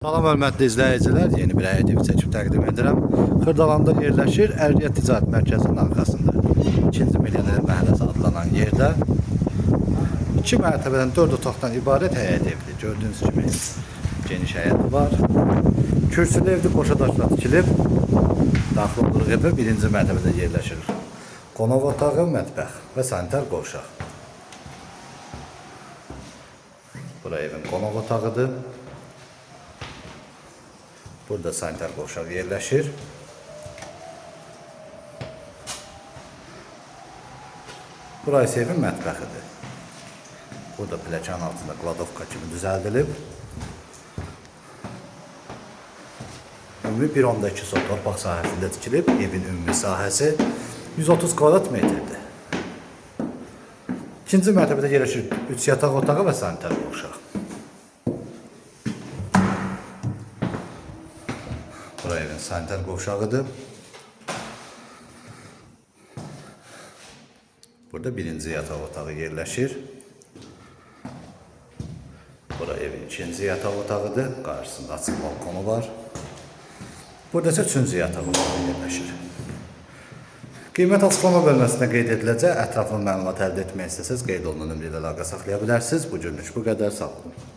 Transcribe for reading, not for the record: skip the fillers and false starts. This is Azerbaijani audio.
Salam hörmətli izləyicilər, yeni bir həyat evi çəkib təqdim edirəm. Xırdalanda yerləşir, Ərriyyət Ticarət Mərkəzinin arxasında. 2-ci Milyoner Məhəlləsi adlanan yerdə 2 mərtəbədən 4 otaqdan ibarət həyat evidir. Gördüyünüz kimi geniş həyəti var. Kürsülü evdir, qoşa daşla tikilib. Daxil olduğu evə 1-ci mərtəbədə yerləşir. Qonaq otağı, mətbəx və sanitar qovşaq. Bura evin qonaq otağıdır. Burada sanitar qovşaq yerləşir. Burası evin mətbəxidir. Burada pləkan altında kladovka kimi düzəldilib. Ümumi 1.2 sot torpaq sahəsində tikilib. Evin ümumi sahəsi 130 kvadrat metrdir. İkinci mərtəbədə yerləşir 3 yataq otağı və sanitar qovşaq. Bura evin sanitar qovşağıdır. Burada 1-ci yataq otağı yerləşir. Bura evin 2-ci yataq otağıdır. Qarşısında açıq balkonu var. Burada isə 3-cü yataq otağı yerləşir. Qiymət açıqlama bölməsində qeyd ediləcək. Ətraflı məlumat əldə etmək istəsəz qeyd olunan nömrə ilə əlaqə saxlaya bilərsiniz. Bu günlük bu qədər. Sağ olun.